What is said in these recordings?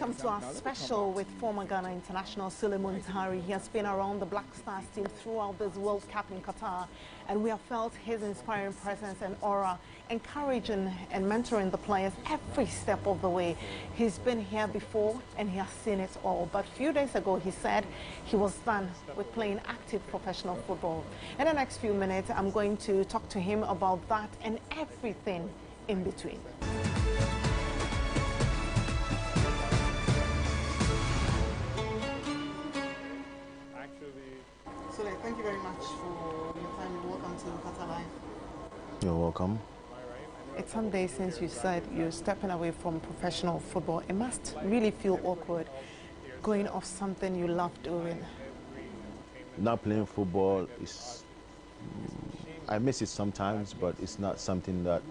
Welcome to our special with former Ghana international Sulley Muntari. He has been around the Black Stars team throughout this World Cup in Qatar, and we have felt his inspiring presence and aura, encouraging and mentoring the players every step of the way. He's been here before and he has seen it all, but a few days ago he said he was done with playing active professional football. In the next few minutes, I'm going to talk to him about that and everything in between. Sulley, thank you very much for your time and welcome to Qatar Live. You're welcome. It's some days since you said you're stepping away from professional football. It must really feel awkward going off something you love doing. Not playing football is, I miss it sometimes, but it's not something that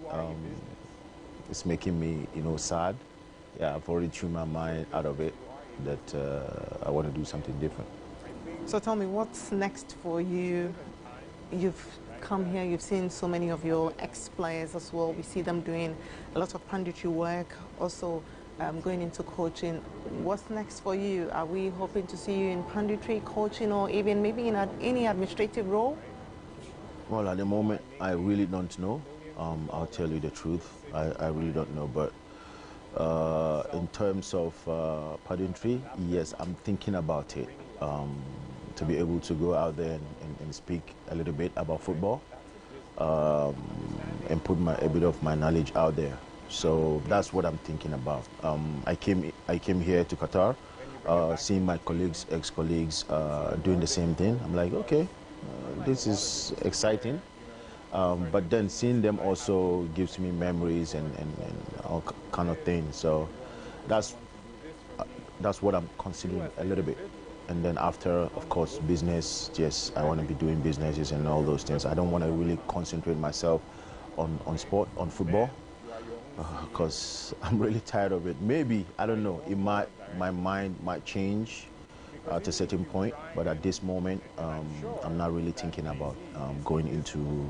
is making me, sad. Yeah, I've already tuned my mind out of it that I want to do something different. So tell me, what's next for you? You've come here, you've seen so many of your ex-players as well. We see them doing a lot of punditry work, also going into coaching. What's next for you? Are we hoping to see you in punditry, coaching, or even maybe in any administrative role? Well, at the moment, I really don't know. I'll tell you the truth. I really don't know, but in terms of punditry, yes, I'm thinking about it. To be able to go out there and speak a little bit about football and put a bit of my knowledge out there. So that's what I'm thinking about. I came here to Qatar, seeing my colleagues, ex-colleagues doing the same thing. I'm like, okay, this is exciting. But then seeing them also gives me memories and all kind of things. So that's what I'm considering a little bit. And then after, of course, business, yes, I want to be doing businesses and all those things. I don't want to really concentrate myself on sport, on football, because I'm really tired of it. Maybe, I don't know, my mind might change at a certain point, but at this moment, I'm not really thinking about going into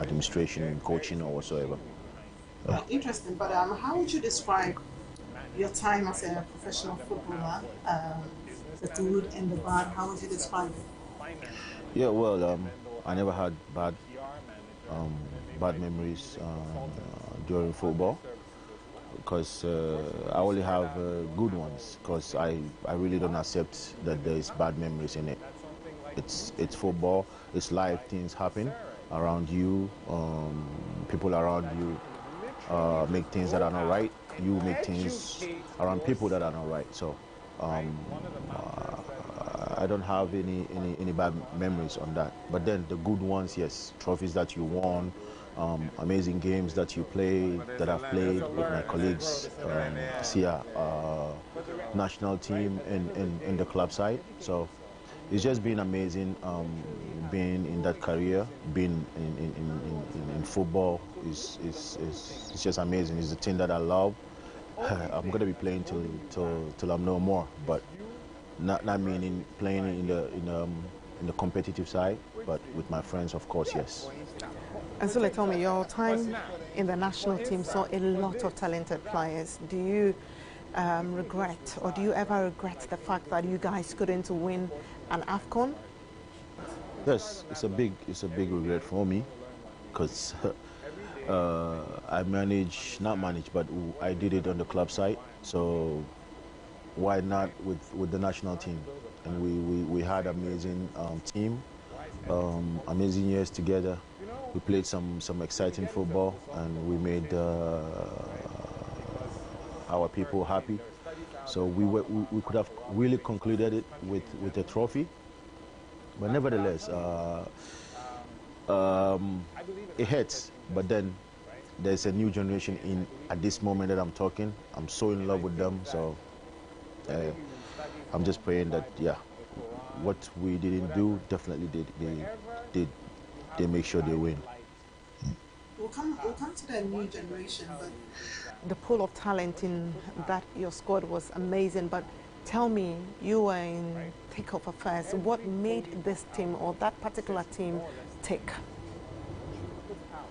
administration, coaching, or whatsoever. Interesting, but how would you describe your time as a professional footballer? The good and the bad, how would you describe it? Yeah, well, I never had bad memories during football, because I only have good ones, because I really don't accept that there is bad memories in it. It's football, it's life, things happen around you, people around you make things that are not right, you make things around people that are not right. So I don't have any bad memories on that. But then the good ones, yes, trophies that you won, amazing games that you played, that I've played with my colleagues, national team in the club side. So it's just been amazing being in that career, being in football is just amazing. It's the thing that I love. I'm going to be playing till I'm no more, but not meaning playing in the competitive side, but with my friends, of course, yes. And so, tell me, your time in the national team saw a lot of talented players. Do you regret, or do you ever regret the fact that you guys couldn't win an AFCON? Yes, it's a big regret for me, because I but I did it on the club side. So why not with the national team? And we had amazing team, amazing years together. We played some exciting football, and we made our people happy. So we could have really concluded it with a trophy, but nevertheless, it hurts. But then there's a new generation at this moment that I'm talking. I'm so in love with them. So I'm just praying that, yeah, what we didn't do, definitely they make sure they win. We'll come to the new generation, but the pool of talent in that your squad was amazing. But tell me, you were in takeover first. What made this team or that particular team tick?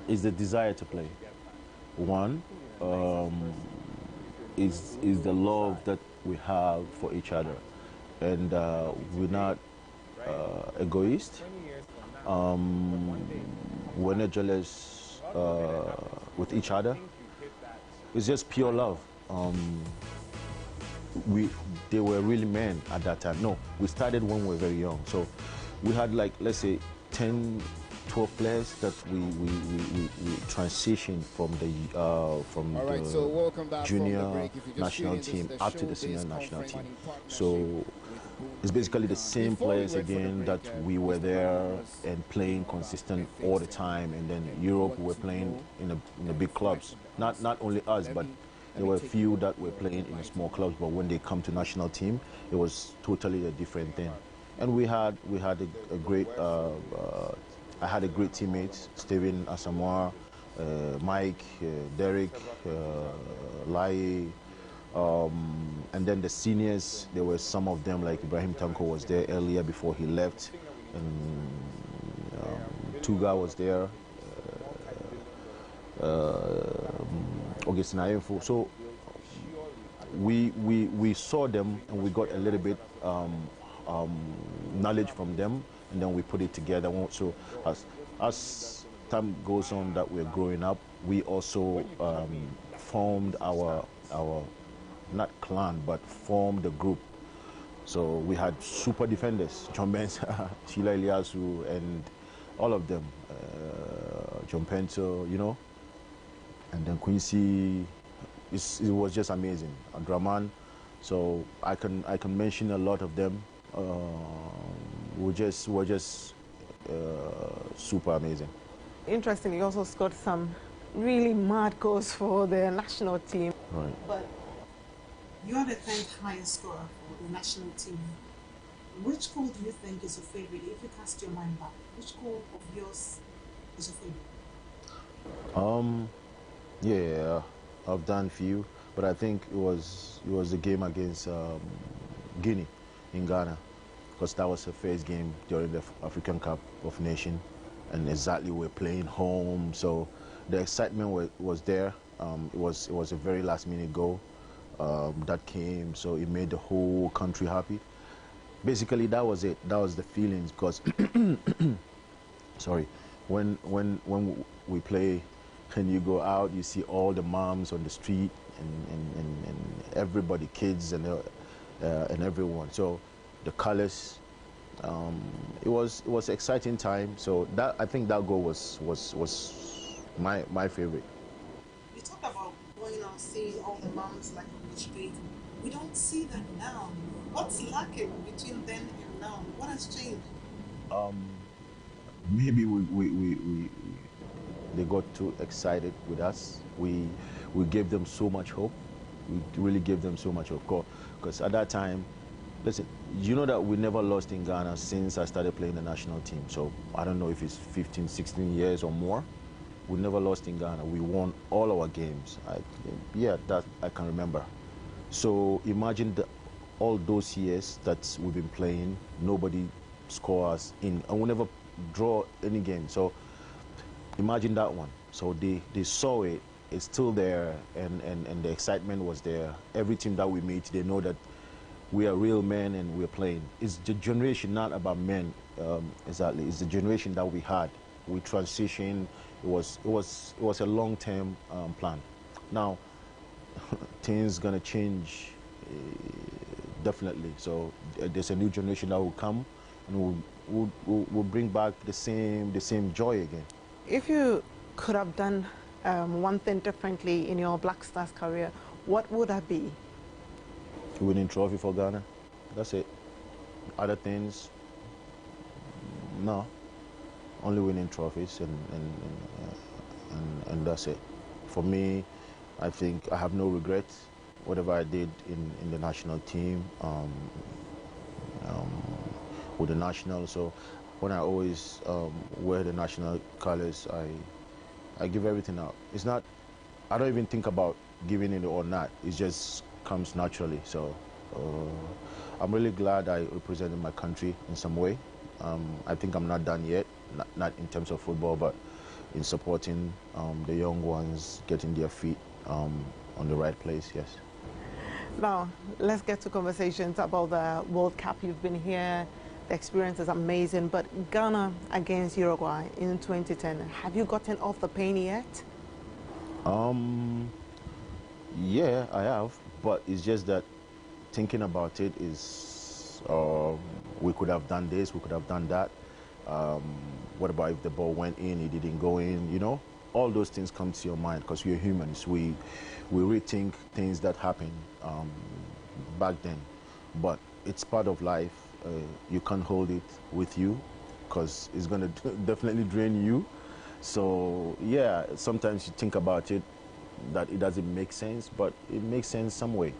Is the desire to play. One is the love that we have for each other, and we're not egoist. We're not jealous with each other. It's just pure love. They were really men at that time. No, we started when we were very young. So we had, like, let's say 10, 12 players that we transitioned from the junior national team up to the senior national team. So it's basically the same players again that we were there and playing consistent all the time. And then Europe, we were playing in the big clubs. Not only us, but there were a few that were playing in the small clubs. But when they come to national team, it was totally a different thing. And we had a great. I had a great teammates, Steven Asamoah, Mike, Derek, Lai, and then the seniors. There were some of them, like Ibrahim Tanko was there earlier before he left, and Tuga was there, Augustin Ayefo. So we saw them and we got a little bit knowledge from them, and then we put it together. So as time goes on that we're growing up, we also formed our not clan, but formed a group. So we had super defenders, John Benza, Sheila Eliasu, and all of them, John Pento, you know, and then Quincy. It was just amazing. Draman. So I can mention a lot of them. We're just super amazing. Interestingly, you also scored some really mad goals for the national team. Right. But you are the 10th highest scorer for the national team. Which goal do you think is your favorite? If you cast your mind back, which goal of yours is your favorite? Yeah, I've done few, but I think it was the game against Guinea in Ghana, because that was the first game during the African Cup of Nations, and exactly we're playing home, so the excitement was there. It was a very last-minute goal that came, so it made the whole country happy. Basically, that was it. That was the feelings, because sorry, when we play, and you go out, you see all the moms on the street and everybody, kids and everyone. So the colors, it was exciting time. So that, I think that goal was my favorite. You talk about going out, seeing all the moms like on the street. We don't see that now. What's lacking between then and now? What has changed? Maybe they got too excited with us. We gave them so much hope. We really gave them so much hope. Because at that time, listen, you know that we never lost in Ghana since I started playing the national team. So I don't know if it's 15, 16 years or more. We never lost in Ghana. We won all our games. That I can remember. So imagine all those years that we've been playing, nobody scored us in, and we never draw any game. So imagine that one. So they saw it, it's still there, and the excitement was there. Every team that we meet, they know that we are real men and we're playing. It's the generation, not about men, exactly. It's the generation that we had. We transitioned. It was a long-term plan. Now, things gonna change, definitely. So there's a new generation that will come, and we'll bring back the same joy again. If you could have done one thing differently in your Black Stars career, what would that be? Winning trophy for Ghana. That's it. Other things, no. Only winning trophies, and that's it. For me, I think I have no regrets. Whatever I did in the national team, with the national. So when I always wear the national colors, I give everything out. It's not, I don't even think about giving it or not. It just comes naturally. So I'm really glad I represented my country in some way. I think I'm not done yet, not in terms of football, but in supporting the young ones, getting their feet on the right place, yes. Now, let's get to conversations about the World Cup. You've been here. The experience is amazing. But Ghana against Uruguay in 2010, have you gotten off the pain yet? Yeah, I have. But it's just that thinking about it is, we could have done this, we could have done that. What about if the ball went in, it didn't go in, you know? All those things come to your mind because we're humans. We rethink things that happened back then. But it's part of life. You can't hold it with you because it's going to definitely drain you. So, yeah, sometimes you think about it that it doesn't make sense, but it makes sense some way.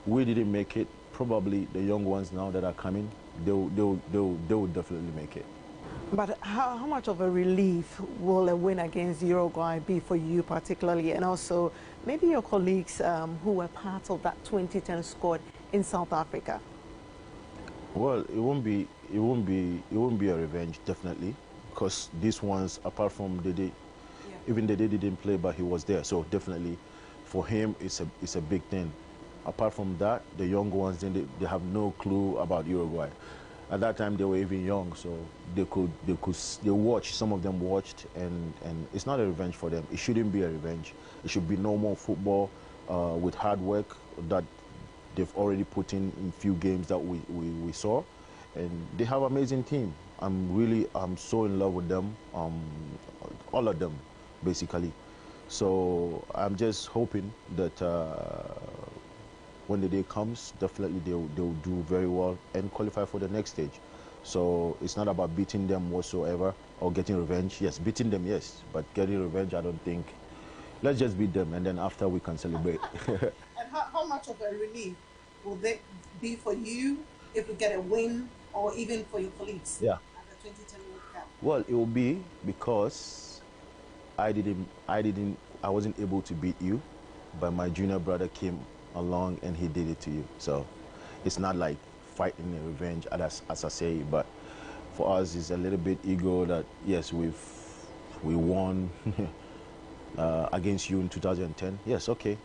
We didn't make it. Probably the young ones now that are coming, they'll definitely make it. But how much of a relief will a win against Uruguay be for you particularly, and also maybe your colleagues who were part of that 2010 squad in South Africa? Well, it won't be a revenge, definitely, because these ones, apart from even the day didn't play, but he was there, so definitely, for him, it's a big thing. Apart from that, the young ones, they have no clue about Uruguay. At that time, they were even young, so they watched. Some of them watched, and it's not a revenge for them. It shouldn't be a revenge. It should be normal football with hard work that they've already put in few games that we saw, and they have an amazing team. I'm so in love with them, all of them, basically. So I'm just hoping that when the day comes, definitely they'll do very well and qualify for the next stage. So it's not about beating them whatsoever or getting revenge. Yes, beating them, yes, but getting revenge, I don't think. Let's just beat them, and then after we can celebrate. And how much of a relief will that be for you if we get a win, or even for your colleagues? Yeah. At the 2010 World Cup? Well, it will be because I wasn't able to beat you, but my junior brother came along and he did it to you. So it's not like fighting a revenge, as I say, but for us it's a little bit ego that yes, we won against you in 2010. Yes, okay.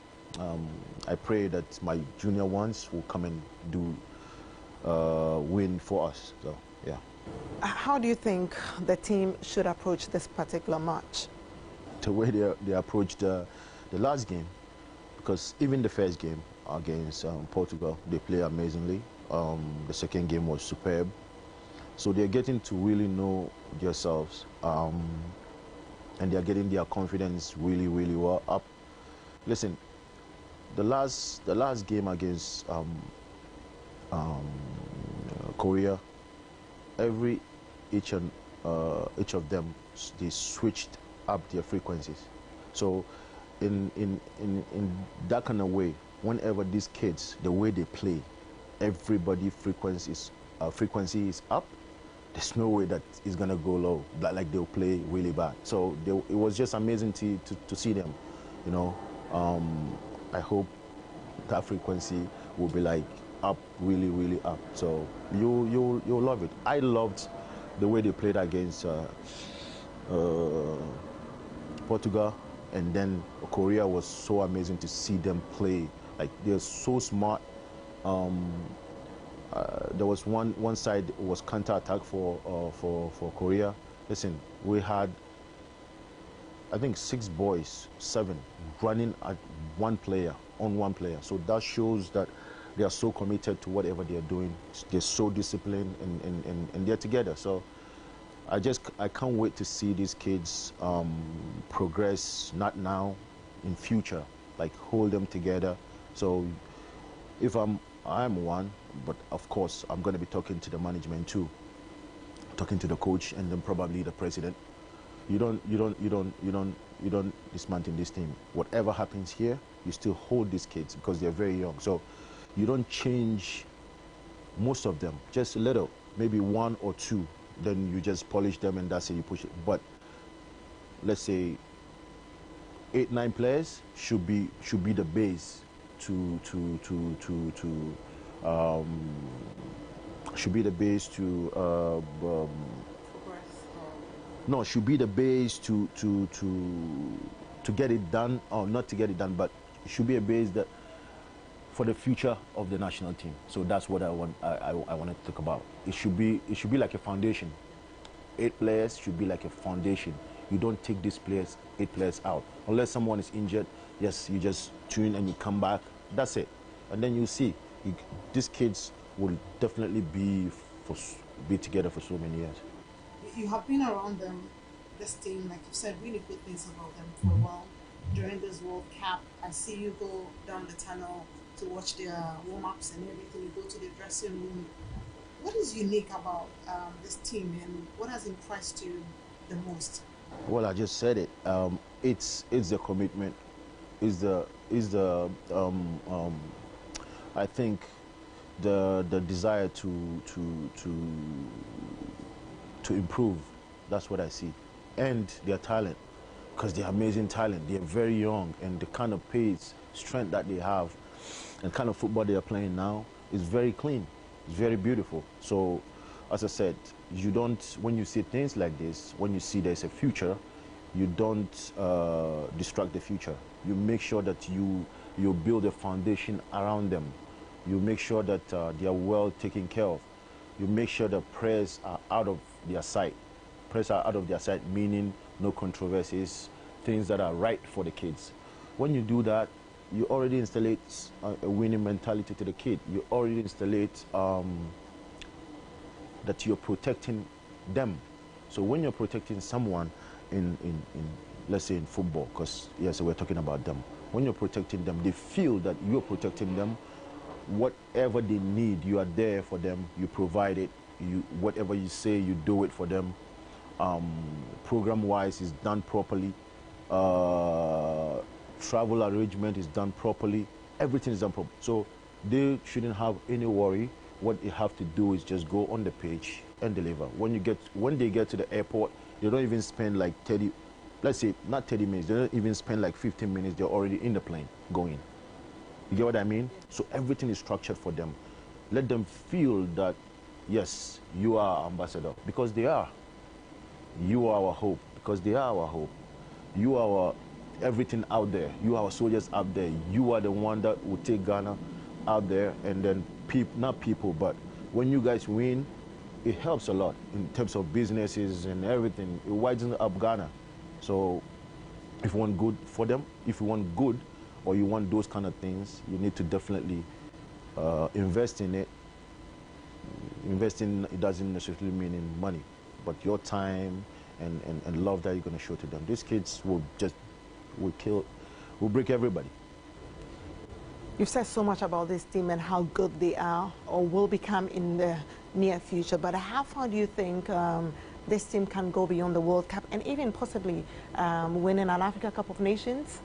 I pray that my junior ones will come and do win for us. So yeah. How do you think the team should approach this particular match? The way they approached the last game, because even the first game against Portugal, they play amazingly. The second game was superb. So they're getting to really know themselves, and they're getting their confidence really, really well up. Listen, the last game against Korea, each of them, they switched up their frequencies. So in that kind of way, whenever these kids, the way they play, everybody frequency is up. There's no way that it's gonna go low. Like they'll play really bad. So it was just amazing to see them. You know, I hope that frequency will be like up, really, really up. So you'll love it. I loved the way they played against Portugal, and then Korea was so amazing to see them play. Like they're so smart. There was one side was counter-attack for Korea. Listen, we had I think 6 boys, 7 running at one player. So that shows that they are so committed to whatever they are doing. They're so disciplined and they're together. So I can't wait to see these kids progress, not now, in future, like hold them together. So if I'm one, but of course I'm going to be talking to the management too, talking to the coach, and then probably the president. You don't dismantle this team. Whatever happens here, you still hold these kids because they're very young. So you don't change most of them, just a little, maybe 1 or 2. Then you just polish them and that's it, you push it. But let's say 8, 9 players should be the base should be the base to no, should be the base to get it done, or not to get it done, but it should be a base that for the future of the national team. So that's what I want. I want to talk about. It should be like a foundation. 8 players should be like a foundation. You don't take these players, 8 players out unless someone is injured. Yes, you just tune and you come back. That's it, and then you see these kids will definitely be together for so many years. You have been around them, this team, like you said, really good things about them for a while. During this World Cup, I see you go down the tunnel to watch their warm-ups and everything. You go to the dressing room. What is unique about this team, and what has impressed you the most? Well, I just said it. It's the commitment. I think the desire to improve. That's what I see, and their talent, because they're amazing talent. They're very young, and the kind of pace, strength that they have, and kind of football they are playing now is very clean. It's very beautiful. So, as I said, you don't, when you see things like this, when you see there's a future, you don't distract the future. You make sure that you build a foundation around them. You make sure that they are well taken care of. You make sure that prayers are out of their sight. Prayers are out of their sight, meaning no controversies, things that are right for the kids. When you do that, you already installate a winning mentality to the kid. You already installate that you're protecting them. So when you're protecting someone in let's say in football, because yes, we're talking about them. When you're protecting them, they feel that you're protecting them. Whatever they need, you are there for them. You provide it. Whatever you say, you do it for them. Program-wise is done properly. Travel arrangement is done properly. Everything is done properly. So they shouldn't have any worry. What they have to do is just go on the page and deliver. When they get to the airport, they don't even spend like 30, let's say not 30 minutes. They don't even spend like 15 minutes. They're already in the plane going. You get what I mean? So everything is structured for them. Let them feel that, yes, you are our ambassador, because they are. You are our hope, because they are our hope. You are our everything out there. You are our soldiers out there. You are the one that will take Ghana out there, and then not people, but when you guys win, it helps a lot in terms of businesses and everything. It widens up Ghana. So if you want good for them, if you want good, or you want those kind of things, you need to definitely invest in it. Investing, it doesn't necessarily mean in money, but your time and love that you're going to show to them. These kids will break everybody. You've said so much about this team and how good they are or will become in the near future, but how far do you think this team can go beyond the World Cup and even possibly winning an Africa Cup of Nations?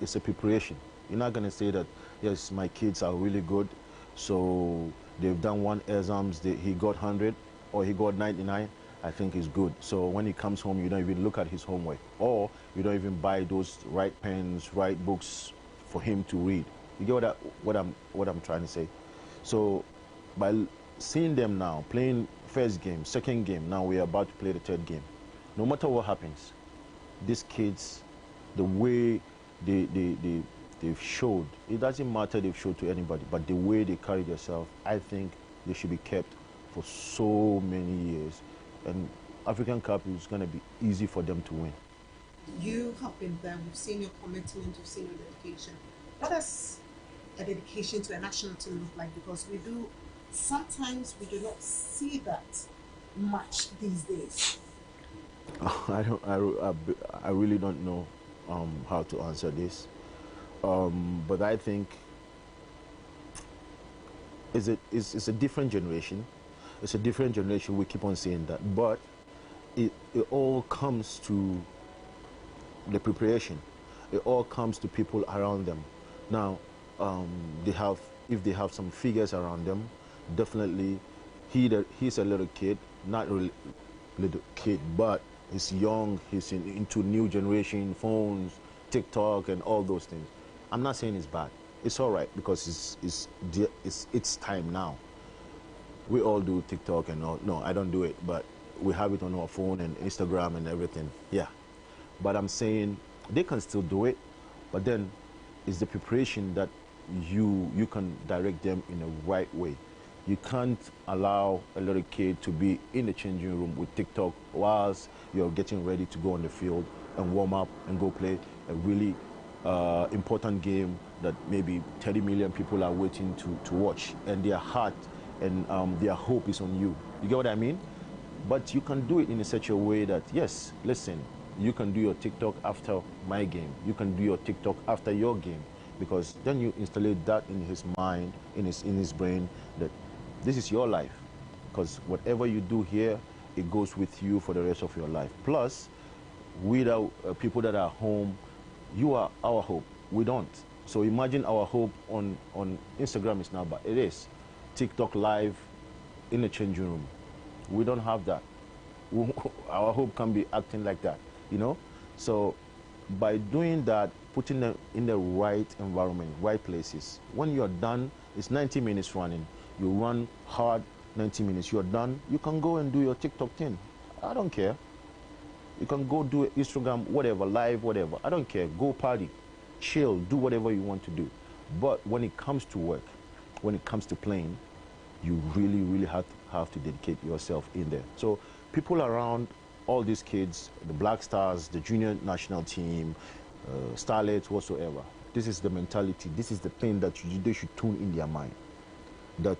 It's a preparation. You're not going to say that, yes, my kids are really good, so they've done one exams, he got 100 or he got 99, I think he's good. So when he comes home, you don't even look at his homework, or you don't even buy those right pens, right books for him to read. You get what I'm trying to say? So by seeing them now, playing first game, second game, now we're about to play the third game. No matter what happens, these kids, the way they've showed, it doesn't matter they've showed to anybody, but the way they carry themselves, I think they should be kept for so many years. And African Cup is going to be easy for them to win. You have been there, we've seen your commitment, we've seen your dedication. What does a dedication to a national team look like? Because sometimes we do not see that much these days. I really don't know how to answer this, but I think it's a different generation. It's a different generation. We keep on saying that, but it all comes to the preparation. It all comes to people around them. Now, if they have some figures around them, definitely he's a little kid, not really little kid, but he's young. He's into new generation phones, TikTok, and all those things. I'm not saying it's bad. It's all right, because it's time now. We all do TikTok and all. No, I don't do it, but we have it on our phone and Instagram and everything. Yeah, but I'm saying they can still do it, but then it's the preparation that you can direct them in the right way. You can't allow a little kid to be in the changing room with TikTok whilst you're getting ready to go on the field and warm up and go play a really important game that maybe 30 million people are waiting to watch, and their heart and their hope is on you. You get what I mean? But you can do it in such a way that, yes, listen, you can do your TikTok after my game. You can do your TikTok after your game, because then you install that in his mind, in his brain, that this is your life. Because whatever you do here, it goes with you for the rest of your life. Plus, we the people that are home, you are our hope. We don't. So imagine our hope on Instagram is now, but it is TikTok live in the changing room. We don't have that. Our hope can be acting like that, you know? So by doing that, putting them in the right environment, right places, when you're done, it's 90 minutes running. You run hard, 90 minutes, you're done, you can go and do your TikTok thing. I don't care. You can go do Instagram, whatever, live, whatever. I don't care. Go party, chill, do whatever you want to do. But when it comes to work, when it comes to playing, you really, really have to dedicate yourself in there. So people around, all these kids, the Black Stars, the junior national team, starlets, whatsoever, this is the mentality, this is the thing that they should tune in their mind. That,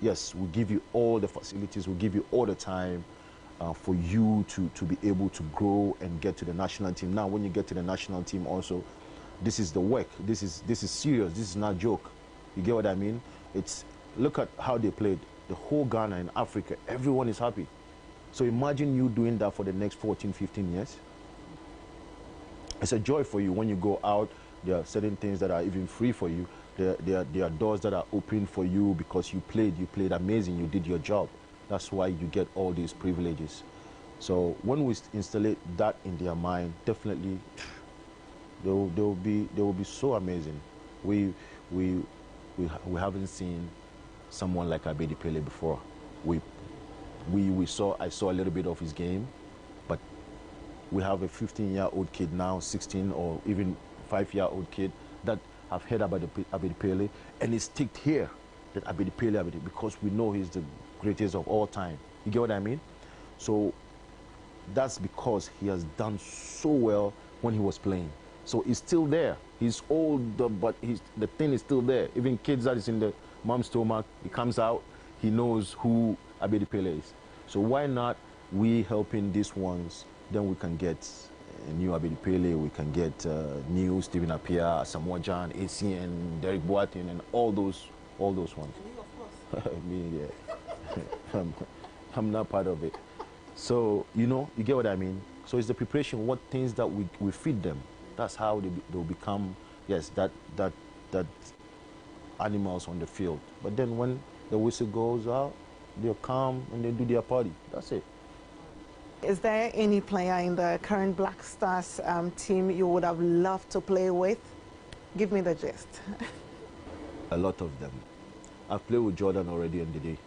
yes, we'll give you all the facilities, we'll give you all the time for you to be able to grow and get to the national team. Now, when you get to the national team also, this is the work, this is serious, this is not a joke. You get what I mean? It's, look at how they played. The whole Ghana and Africa, everyone is happy. So imagine you doing that for the next 14, 15 years. It's a joy for you when you go out. There are certain things that are even free for you. There are doors that are open for you because you played amazing, you did your job. That's why you get all these privileges. So when we instill that in their mind, definitely they will be so amazing. We haven't seen someone like Abedi Pele before. I saw a little bit of his game, but we have a 15-year-old kid now, 16 or even 5-year-old kid that have heard about Abedi Pele, and it's sticked here that Abedi Pele, because we know he's the greatest of all time. You get what I mean? So that's because he has done so well when he was playing. So he's still there. He's old, but the thing is still there. Even kids that is in the mom's stomach, he comes out, he knows who Abedi Pele is. So why not we helping these ones? Then we can get a new Abedi Pele, we can get new Stephen Appiah, Samoa Jan, ACN, Derek Boateng, and all those ones. And you, of course. Me, yeah. I'm not part of it. So, you know, you get what I mean? So it's the preparation, what things that we feed them. That's how they'll become, yes, that animals on the field. But then when the whistle goes out, they're calm and they do their party. That's it. Is there any player in the current Black Stars team you would have loved to play with? Give me the gist. A lot of them. I've played with Jordan already in the day.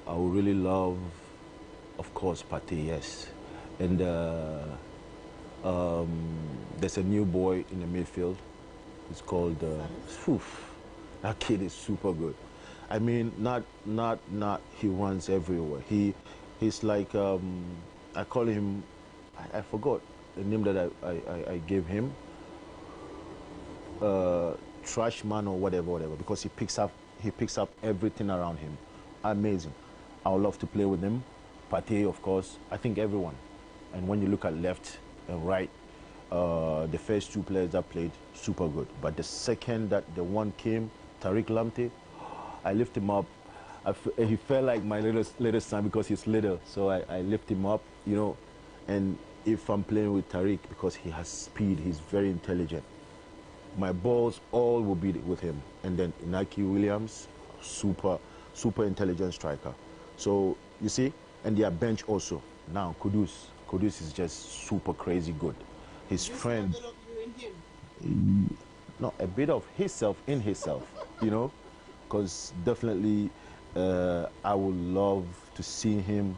I would really love, of course, Partey, yes. And there's a new boy in the midfield. It's called that kid is super good. I mean, not he runs everywhere. He's like, I call him, I forgot the name that I gave him, trash man or whatever, because he picks up everything around him. Amazing. I would love to play with him. Partey, of course. I think everyone. And when you look at left and right, the first two players that played, super good. But the second that the one came, Tariq Lamptey, I lift him up. He felt like my little son because he's little. So I lift him up, you know. And if I'm playing with Tariq, because he has speed, he's very intelligent, my balls all will be with him. And then Inaki Williams, super intelligent striker. So you see, and their bench also. Now Kudus is just super crazy good. His strength. A bit of you in him? No, a bit of himself in himself, you know, because definitely I would love to see him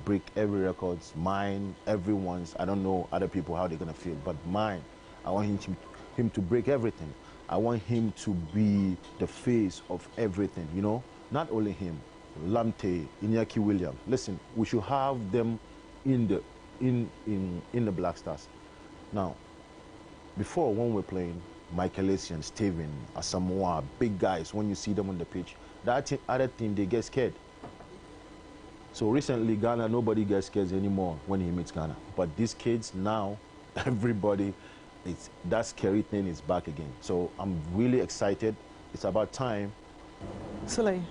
break every records, mine, everyone's. I don't know other people how they're gonna feel, but mine. I want him to break everything. I want him to be the face of everything, you know. Not only him, Lamte, Iñaki Williams. Listen, we should have them in the Black Stars. Now, before when we're playing, Michael Essien, Steven, Asamoah, big guys, when you see them on the pitch, that other team, they get scared. So recently, Ghana, nobody gets scared anymore when he meets Ghana. But these kids now, everybody, that scary thing is back again. So I'm really excited. It's about time. Sulley,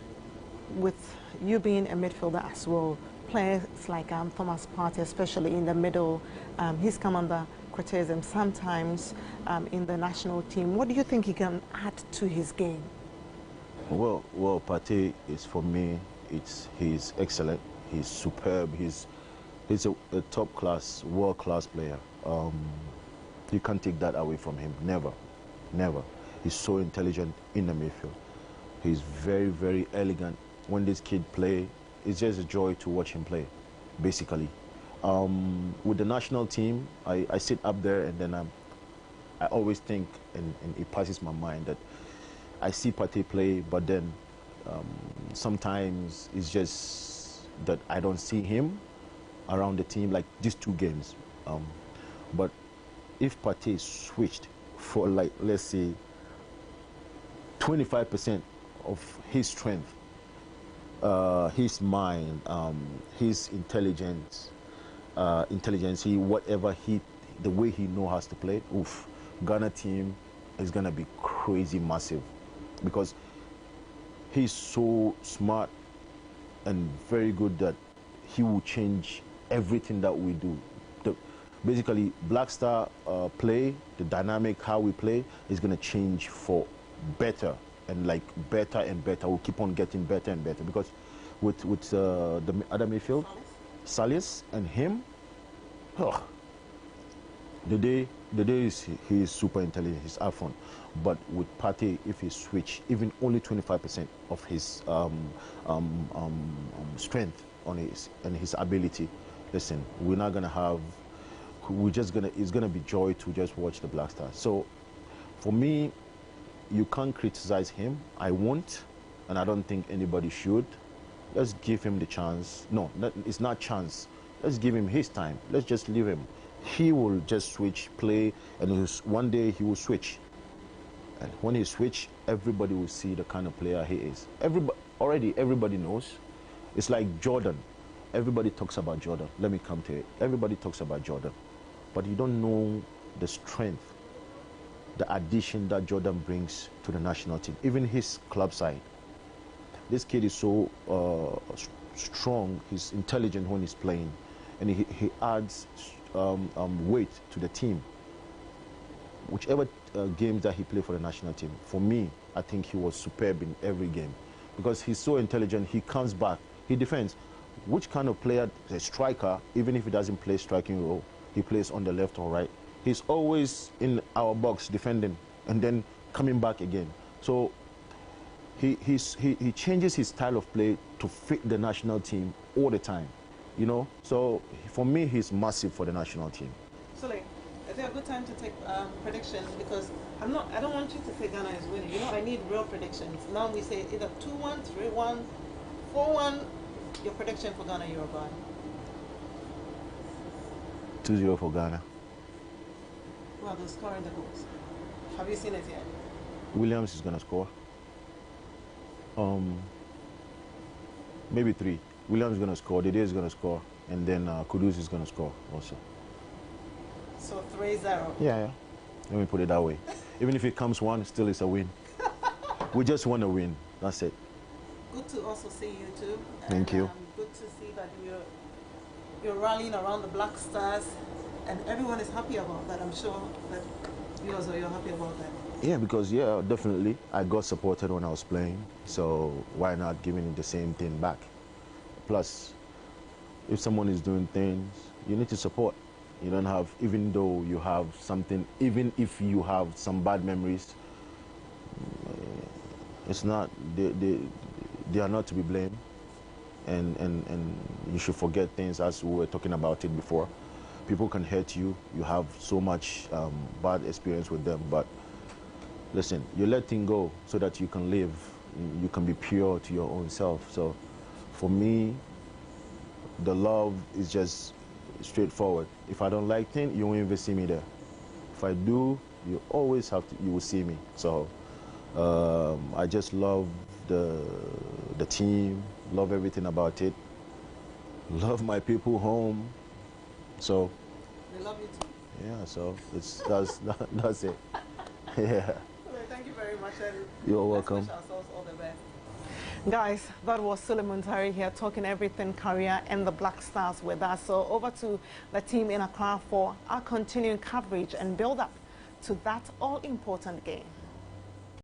with you being a midfielder as well, players like Thomas Partey, especially in the middle, he's come under criticism sometimes in the national team. What do you think he can add to his game? Well, Partey is, for me, he's excellent. He's superb. He's a top-class, world-class player. You can't take that away from him. Never, never. He's so intelligent in the midfield. He's very, very elegant. When this kid play, it's just a joy to watch him play, basically. With the national team, I sit up there and then I always think, and it passes my mind, that I see Partey play, but then sometimes it's just that I don't see him around the team, like these 2 games. But if Partey switched for, like, let's say 25% of his strength, his mind, his intelligence, whatever the way he knows how to play, oof, Ghana team is gonna be crazy massive, because he's so smart and very good that he will change everything that we do. Basically, Black Star play, the dynamic, how we play, is gonna change for better, and like better and better. We'll keep on getting better and better, because with the other midfield, Salis and him, oh, the day he is super intelligent, he's up front. But with Partey, if he switch even only 25% of his strength on his ability, listen, we're not gonna have. It's gonna be joy to just watch the Black Stars. So, for me, you can't criticize him. I won't, and I don't think anybody should. Let's give him the chance. No, it's not chance. Let's give him his time. Let's just leave him. He will just switch, play, and one day he will switch. And when he switch, everybody will see the kind of player he is. Everybody knows. It's like Jordan. Everybody talks about Jordan. Let me come to it. Everybody talks about Jordan. But you don't know the strength, the addition that Jordan brings to the national team, even his club side. This kid is so strong, he's intelligent when he's playing, and he adds weight to the team. Whichever games that he played for the national team, for me, I think he was superb in every game, because he's so intelligent, he comes back, he defends. Which kind of player, a striker, even if he doesn't play striking role, he plays on the left or right, he's always in our box defending and then coming back again. So he changes his style of play to fit the national team all the time, you know. So for me, he's massive for the national team. Sulley, is there a good time to take predictions? Because I don't want you to say Ghana is winning. You know, I need real predictions. Now we say either 2-1, 3-1, 4-1. Your prediction for Ghana, Uruguay? 2-0 for Ghana. Well, they're scoring the goals. Have you seen it yet? Williams is going to score. Maybe 3. Williams is going to score. Dede is going to score. And then Kudus is going to score also. So 3-0? Yeah. Let me put it that way. Even if it comes 1, still it's a win. We just want to win. That's it. Good to also see you too. Thank you. Good to see that you're rallying around the Black Stars, and everyone is happy about that. I'm sure that you're happy about that. Yeah, because definitely I got supported when I was playing, so why not giving the same thing back? Plus, if someone is doing things, you need to support. You don't have, even though you have something, even if you have some bad memories, it's not, they are not to be blamed, and you should forget things, as we were talking about it before. People can hurt you. You have so much bad experience with them, but listen, you let things go so that you can live. You can be pure to your own self. So for me, the love is just straightforward. If I don't like things, you won't even see me there. If I do, you always have to, you will see me. So I just love the team, love everything about it, love my people home. So They love you too. yeah, so that's it. Yeah. Well, thank you very much, Eddie. You're welcome. Let's wish ourselves all the best. Guys, that was Sulley Muntari here talking everything career and the Black Stars with us. So over to the team in Accra for our continuing coverage and build up to that all-important game.